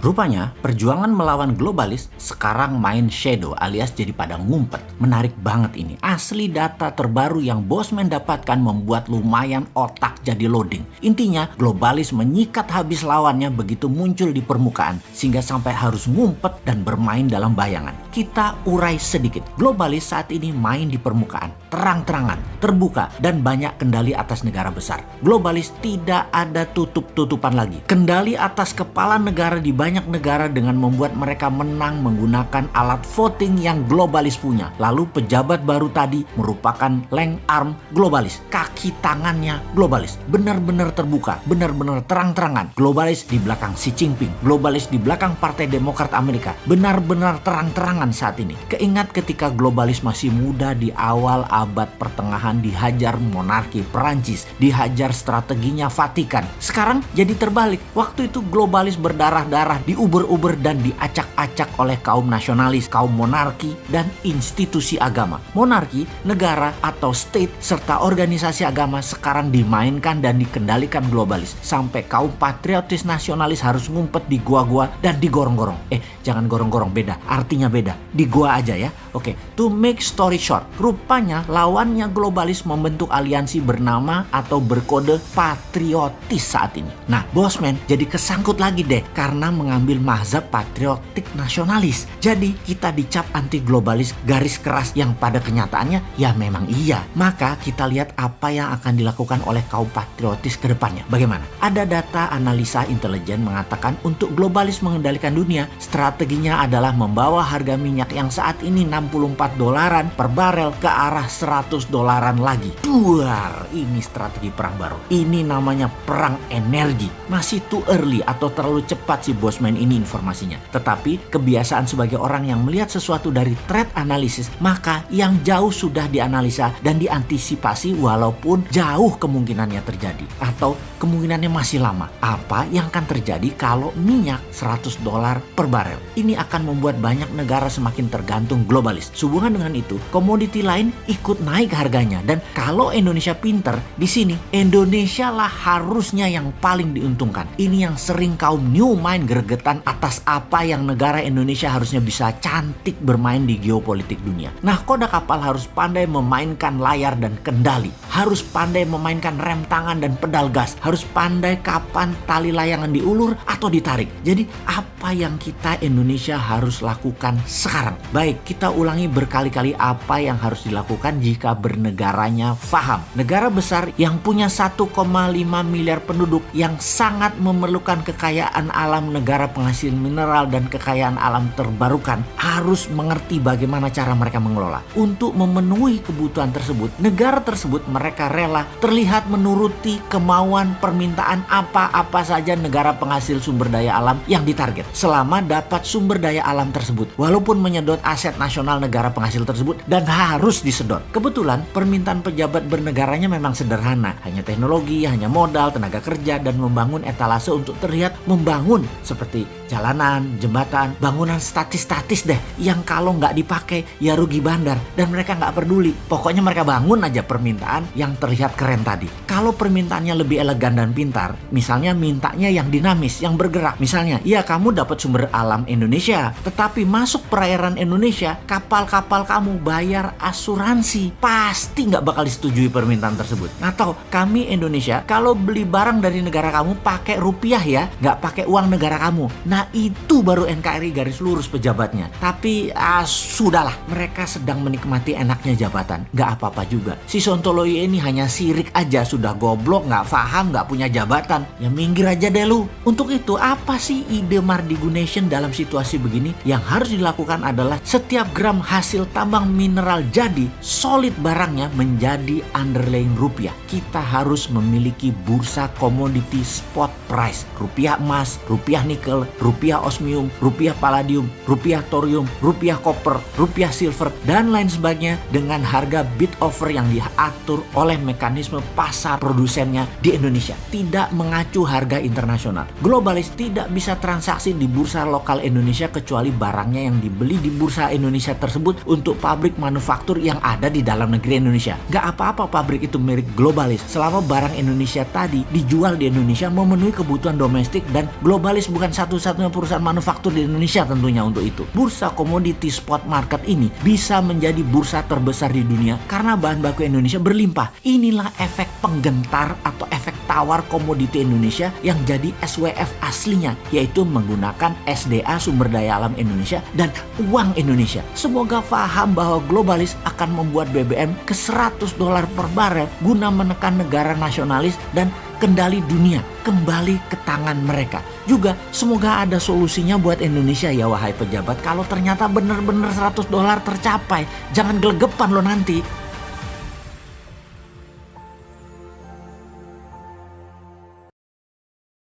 Rupanya, perjuangan melawan globalis sekarang main shadow alias jadi pada ngumpet. Menarik banget ini. Asli data terbaru yang Bosman dapatkan membuat lumayan otak jadi loading. Intinya, globalis menyikat habis lawannya begitu muncul di permukaan, sehingga sampai harus ngumpet dan bermain dalam bayangan. Kita urai sedikit. Globalis saat ini main di permukaan, terang-terangan, terbuka, dan banyak kendali atas negara besar. Globalis tidak ada tutup-tutupan lagi. Kendali atas kepala negara di banyak negara dengan membuat mereka menang menggunakan alat voting yang globalis punya. Lalu pejabat baru tadi merupakan leng arm globalis. Kaki tangannya globalis. Benar-benar terbuka, benar-benar terang-terangan. Globalis di belakang Xi Jinping, globalis di belakang Partai Demokrat Amerika. Benar-benar terang-terangan saat ini. Keingat ketika globalis masih muda di awal abad pertengahan dihajar monarki Perancis, dihajar strateginya Vatikan. Sekarang jadi terbalik. Waktu itu globalis berdarah-darah, diuber-uber dan diacak-acak oleh kaum nasionalis, kaum monarki, dan institusi agama. Monarki, negara atau state, serta organisasi agama sekarang dimainkan dan dikendalikan globalis. Sampai kaum patriotis nasionalis harus ngumpet di gua-gua dan digorong-gorong. Jangan gorong-gorong, beda. Artinya beda. Di gua aja ya. Oke, to make story short, rupanya lawannya globalis membentuk aliansi bernama atau berkode patriotis saat ini. Nah, Bosman jadi kesangkut lagi deh karena mengambil mazhab patriotik nasionalis. Jadi kita dicap anti globalis garis keras yang pada kenyataannya ya memang iya. Maka kita lihat apa yang akan dilakukan oleh kaum patriotis ke depannya. Bagaimana? Ada data analisa intelijen mengatakan untuk globalis mengendalikan dunia, strateginya adalah membawa harga minyak yang saat ini $64 per barel ke arah $100 lagi. Duar, ini strategi perang baru. Ini namanya perang energi. Masih too early atau terlalu cepat si Bosman ini informasinya. Tetapi kebiasaan sebagai orang yang melihat sesuatu dari threat analysis, maka yang jauh sudah dianalisa dan diantisipasi walaupun jauh kemungkinannya terjadi atau kemungkinannya masih lama. Apa yang akan terjadi kalau minyak $100 per barel? Ini akan membuat banyak negara semakin tergantung globalis. Sehubungan dengan itu, komoditi lain ikut naik harganya. Dan kalau Indonesia pinter, di sini Indonesia lah harusnya yang paling diuntungkan. Ini yang sering kaum new mind gregetan atas apa yang negara Indonesia harusnya bisa cantik bermain di geopolitik dunia. Nah, koda kapal harus pandai memainkan layar dan kendali. Harus pandai memainkan rem tangan dan pedal gas. Harus pandai kapan tali layangan diulur atau ditarik. Jadi apa yang kita Indonesia harus lakukan sekarang? Baik, kita ulangi berkali-kali apa yang harus dilakukan jika bernegaranya faham. Negara besar yang punya 1,5 miliar penduduk yang sangat memerlukan kekayaan alam negara penghasil mineral dan kekayaan alam terbarukan harus mengerti bagaimana cara mereka mengelola. Untuk memenuhi kebutuhan tersebut, negara tersebut mereka rela terlihat menuruti kemauan permintaan apa-apa saja negara penghasil sumber daya alam yang ditarget selama dapat sumber daya alam tersebut walaupun menyedot aset nasional negara penghasil tersebut dan harus disedot. Kebetulan permintaan pejabat bernegaranya memang sederhana, hanya teknologi, hanya modal, tenaga kerja, dan membangun etalase untuk terlihat membangun seperti jalanan, jembatan, bangunan statis-statis deh yang kalau nggak dipakai ya rugi bandar dan mereka nggak peduli. Pokoknya mereka bangun aja permintaan yang terlihat keren tadi. Kalau permintaannya lebih elegan dan pintar, misalnya mintanya yang dinamis, yang bergerak. Misalnya, ya kamu dapat sumber alam Indonesia, tetapi masuk perairan Indonesia, kapal-kapal kamu bayar asuransi. Pasti nggak bakal disetujui permintaan tersebut. Atau kami Indonesia, kalau beli barang dari negara kamu pakai rupiah ya, nggak pakai uang negara kamu. Nah itu baru NKRI garis lurus pejabatnya. Tapi sudahlah, mereka sedang menikmati enaknya jabatan. Nggak apa-apa juga. Si Sontoloyo ini hanya sirik aja, sudah goblok, nggak paham, nggak punya jabatan. Ya minggir aja deh lu. Untuk itu apa sih ide Mardigunation dalam situasi begini? Yang harus dilakukan adalah setiap gram hasil tambang mineral jadi solid barangnya menjadi underlying rupiah. Kita harus memiliki bursa komoditi spot price. Rupiah emas, rupiah nikel, rupiah osmium, rupiah palladium, rupiah thorium, rupiah koper, rupiah silver, dan lain sebagainya dengan harga bid offer yang diatur oleh mekanisme pasar produsennya di Indonesia. Tidak mengacu harga internasional. Globalis tidak bisa transaksi di bursa lokal Indonesia kecuali barangnya yang dibeli di bursa Indonesia tersebut untuk pabrik manufaktur yang ada di dalam negeri Indonesia. Gak apa-apa pabrik itu milik globalis selama barang Indonesia tadi dijual di Indonesia memenuhi kebutuhan domestik dan globalis bukan satu-satunya perusahaan manufaktur di Indonesia tentunya untuk itu. Bursa komoditi spot market ini bisa menjadi bursa terbesar di dunia karena bahan baku Indonesia berlimpah. Inilah efek penggentar atau efek tawar komoditi Indonesia yang jadi SWF aslinya, yaitu menggunakan SDA sumber daya alam Indonesia dan uang Indonesia. Semoga paham bahwa globalis akan membuat BBM ke $100 per barel guna menekan negara nasionalis dan kendali dunia kembali ke tangan mereka. Juga semoga ada solusinya buat Indonesia ya wahai pejabat, kalau ternyata benar-benar $100 tercapai. Jangan gelegepan lo nanti.